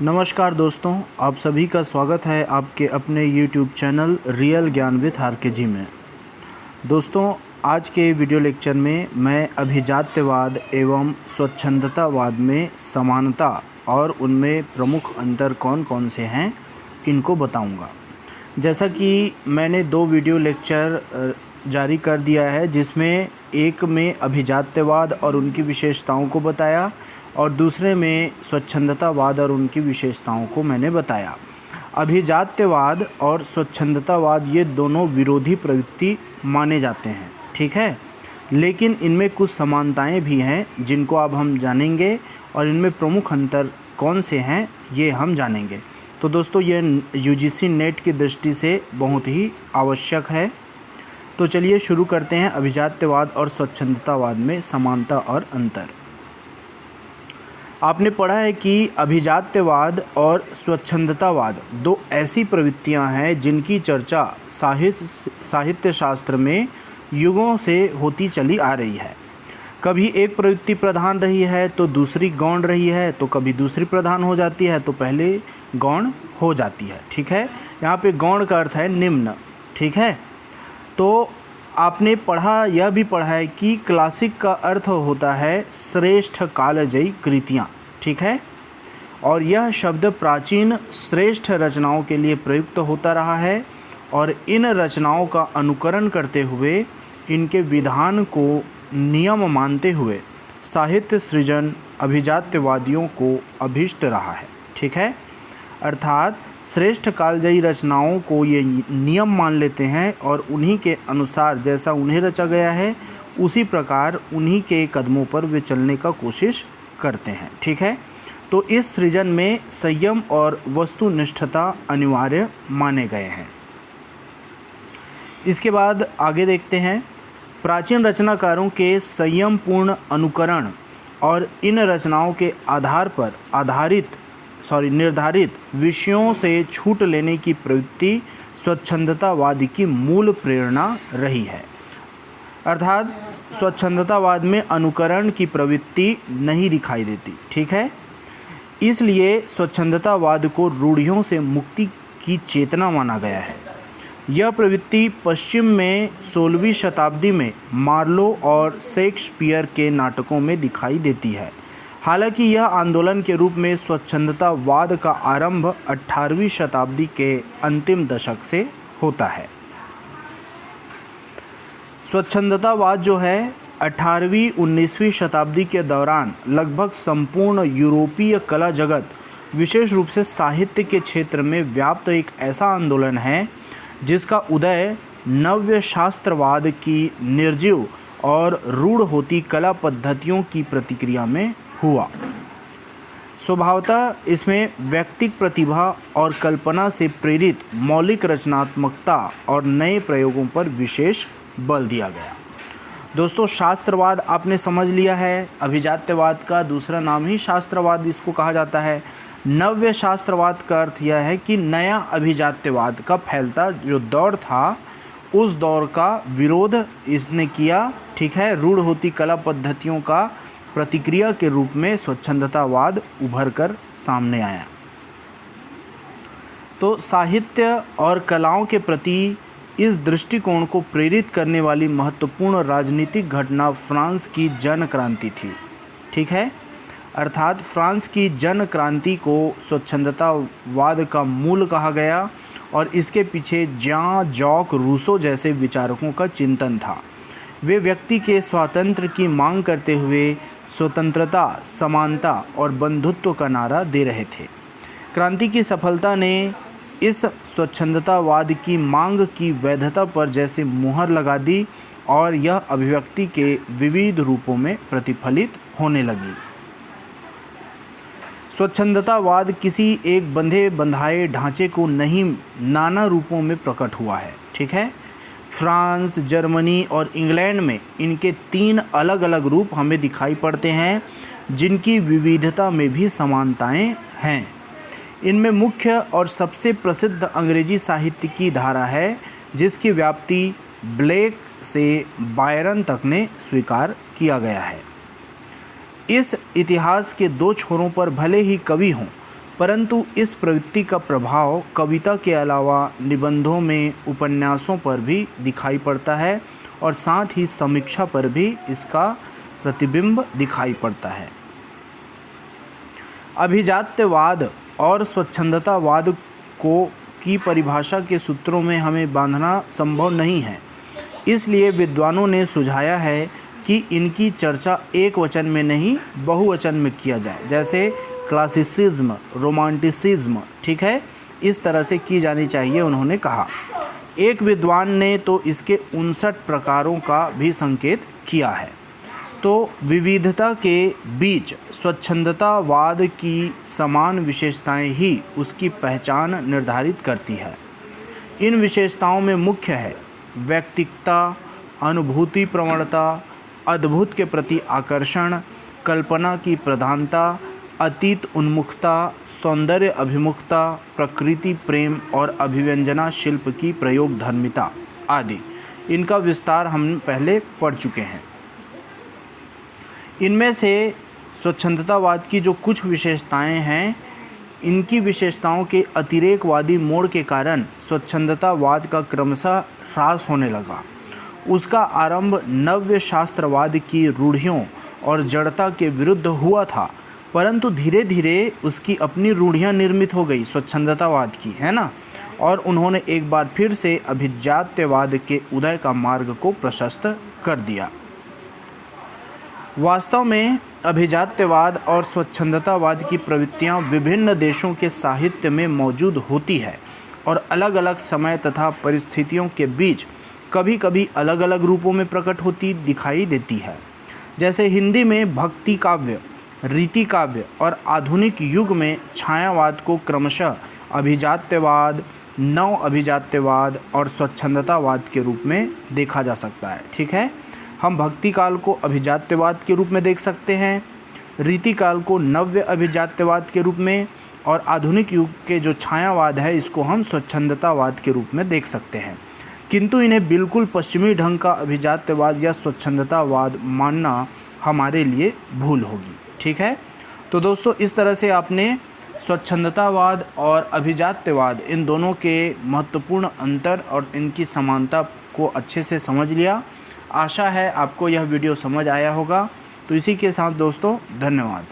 नमस्कार दोस्तों, आप सभी का स्वागत है आपके अपने YouTube चैनल रियल ज्ञान विथ RKG में। दोस्तों, आज के वीडियो लेक्चर में मैं अभिजात्यवाद एवं स्वच्छंदतावाद में समानता और उनमें प्रमुख अंतर कौन कौन से हैं इनको बताऊंगा। जैसा कि मैंने 2 वीडियो लेक्चर जारी कर दिया है, जिसमें एक में अभिजात्यवाद और उनकी विशेषताओं को बताया और दूसरे में स्वच्छंदतावाद और उनकी विशेषताओं को मैंने बताया। अभिजात्यवाद और स्वच्छंदतावाद ये दोनों विरोधी प्रवृत्ति माने जाते हैं, ठीक है, लेकिन इनमें कुछ समानताएं भी हैं जिनको अब हम जानेंगे और इनमें प्रमुख अंतर कौन से हैं ये हम जानेंगे। तो दोस्तों, ये UGC नेट की दृष्टि से बहुत ही आवश्यक है। तो चलिए शुरू करते हैं अभिजात्यवाद और स्वच्छंदतावाद में समानता और अंतर। आपने पढ़ा है कि अभिजात्यवाद और स्वच्छंदतावाद 2 ऐसी प्रवृत्तियां हैं जिनकी चर्चा साहित्य शास्त्र में युगों से होती चली आ रही है। कभी एक प्रवृत्ति प्रधान रही है तो दूसरी गौण रही है, तो कभी दूसरी प्रधान हो जाती है तो पहले गौण हो जाती है, ठीक है। यहाँ पे गौण का अर्थ है निम्न, ठीक है। तो आपने यह भी पढ़ा है कि क्लासिक का अर्थ होता है श्रेष्ठ कालजयी कृतियाँ, ठीक है, और यह शब्द प्राचीन श्रेष्ठ रचनाओं के लिए प्रयुक्त होता रहा है और इन रचनाओं का अनुकरण करते हुए इनके विधान को नियम मानते हुए साहित्य सृजन अभिजात्यवादियों को अभीष्ट रहा है, ठीक है। अर्थात श्रेष्ठ कालजयी रचनाओं को ये नियम मान लेते हैं और उन्हीं के अनुसार जैसा उन्हें रचा गया है उसी प्रकार उन्हीं के कदमों पर वे चलने का कोशिश करते हैं, ठीक है। तो इस सृजन में संयम और वस्तुनिष्ठता अनिवार्य माने गए हैं। इसके बाद आगे देखते हैं, प्राचीन रचनाकारों के संयमपूर्ण अनुकरण और इन रचनाओं के आधार पर निर्धारित विषयों से छूट लेने की प्रवृत्ति स्वच्छंदतावाद की मूल प्रेरणा रही है। अर्थात स्वच्छंदतावाद में अनुकरण की प्रवृत्ति नहीं दिखाई देती, ठीक है। इसलिए स्वच्छंदतावाद को रूढ़ियों से मुक्ति की चेतना माना गया है। यह प्रवृत्ति पश्चिम में 16वीं शताब्दी में मार्लो और शेक्सपियर के नाटकों में दिखाई देती है। हालांकि यह आंदोलन के रूप में स्वच्छंदतावाद का आरंभ 18वीं शताब्दी के अंतिम दशक से होता है। स्वच्छंदतावाद जो है 18वीं-19वीं शताब्दी के दौरान लगभग संपूर्ण यूरोपीय कला जगत, विशेष रूप से साहित्य के क्षेत्र में व्याप्त एक ऐसा आंदोलन है जिसका उदय नव्य शास्त्रवाद की निर्जीव और रूढ़ होती कला पद्धतियों की प्रतिक्रिया में हुआ। स्वभावतः इसमें व्यक्तिक प्रतिभा और कल्पना से प्रेरित मौलिक रचनात्मकता और नए प्रयोगों पर विशेष बल दिया गया। दोस्तों, शास्त्रवाद आपने समझ लिया है। अभिजात्यवाद का दूसरा नाम ही शास्त्रवाद इसको कहा जाता है। नव्य शास्त्रवाद का अर्थ यह है कि नया अभिजात्यवाद का फैलता जो दौर था उस दौर का विरोध इसने किया, ठीक है। रूढ़ होती कला पद्धतियों का प्रतिक्रिया के रूप में स्वच्छंदतावाद उभर कर सामने आया। तो साहित्य और कलाओं के प्रति इस दृष्टिकोण को प्रेरित करने वाली महत्वपूर्ण राजनीतिक घटना फ्रांस की जन क्रांति थी, ठीक है। अर्थात फ्रांस की जन क्रांति को स्वच्छंदतावाद का मूल कहा गया और इसके पीछे जान जॉक रूसो जैसे विचारकों का चिंतन था। वे व्यक्ति के स्वातंत्र्य की मांग करते हुए स्वतंत्रता, समानता और बंधुत्व का नारा दे रहे थे। क्रांति की सफलता ने इस स्वच्छंदतावाद की मांग की वैधता पर जैसे मुहर लगा दी और यह अभिव्यक्ति के विविध रूपों में प्रतिफलित होने लगी। स्वच्छंदतावाद किसी एक बंधे बंधाए ढांचे को नहीं, नाना रूपों में प्रकट हुआ है, ठीक है। फ्रांस, जर्मनी और इंग्लैंड में इनके 3 अलग अलग रूप हमें दिखाई पड़ते हैं जिनकी विविधता में भी समानताएं हैं। इनमें मुख्य और सबसे प्रसिद्ध अंग्रेजी साहित्य की धारा है जिसकी व्याप्ति ब्लेक से बायरन तक ने स्वीकार किया गया है। इस इतिहास के 2 छोरों पर भले ही कवि हों परंतु इस प्रवृत्ति का प्रभाव कविता के अलावा निबंधों में, उपन्यासों पर भी दिखाई पड़ता है और साथ ही समीक्षा पर भी इसका प्रतिबिंब दिखाई पड़ता है। अभिजात्यवाद और स्वच्छंदतावाद की परिभाषा के सूत्रों में हमें बांधना संभव नहीं है, इसलिए विद्वानों ने सुझाया है कि इनकी चर्चा एक वचन में नहीं बहुवचन में किया जाए, जैसे क्लासिसिज्म, रोमांटिसिज्म, ठीक है, इस तरह से की जानी चाहिए उन्होंने कहा। एक विद्वान ने तो इसके 59 प्रकारों का भी संकेत किया है। तो विविधता के बीच स्वच्छंदतावाद की समान विशेषताएं ही उसकी पहचान निर्धारित करती है। इन विशेषताओं में मुख्य है व्यक्तिकता, अनुभूति प्रवणता, अद्भुत के प्रति आकर्षण, कल्पना की प्रधानता, अतीत उन्मुखता, सौंदर्य अभिमुखता, प्रकृति प्रेम और अभिव्यंजना शिल्प की प्रयोगधर्मिता आदि। इनका विस्तार हम पहले पढ़ चुके हैं। इनमें से स्वच्छंदतावाद की जो कुछ विशेषताएं हैं, इनकी विशेषताओं के अतिरेकवादी मोड़ के कारण स्वच्छंदतावाद का क्रमशः ह्रास होने लगा। उसका आरंभ नव्य शास्त्रवाद की रूढ़ियों और जड़ता के विरुद्ध हुआ था, परंतु धीरे धीरे उसकी अपनी रूढ़ियाँ निर्मित हो गई स्वच्छंदतावाद की, है ना, और उन्होंने एक बार फिर से अभिजात्यवाद के उदय का मार्ग को प्रशस्त कर दिया। वास्तव में अभिजात्यवाद और स्वच्छंदतावाद की प्रवृत्तियाँ विभिन्न देशों के साहित्य में मौजूद होती है और अलग अलग समय तथा परिस्थितियों के बीच कभी कभी अलग अलग रूपों में प्रकट होती दिखाई देती है। जैसे हिंदी में भक्ति काव्य, रीति काव्य और आधुनिक युग में छायावाद को क्रमशः अभिजात्यवाद, नव अभिजात्यवाद और स्वच्छंदतावाद के रूप में देखा जा सकता है। ठीक है, हम भक्ति काल को अभिजात्यवाद के रूप में देख सकते हैं, रीति काल को नव्य अभिजात्यवाद के रूप में, और आधुनिक युग के जो छायावाद है इसको हम स्वच्छंदतावाद के रूप में देख सकते हैं। किंतु इन्हें बिल्कुल पश्चिमी ढंग का अभिजात्यवाद या स्वच्छंदतावाद मानना हमारे लिए भूल होगी। ठीक है, तो दोस्तों इस तरह से आपने स्वच्छंदतावाद और अभिजात्यवाद इन दोनों के महत्वपूर्ण अंतर और इनकी समानता को अच्छे से समझ लिया। आशा है आपको यह वीडियो समझ आया होगा। तो इसी के साथ दोस्तों धन्यवाद।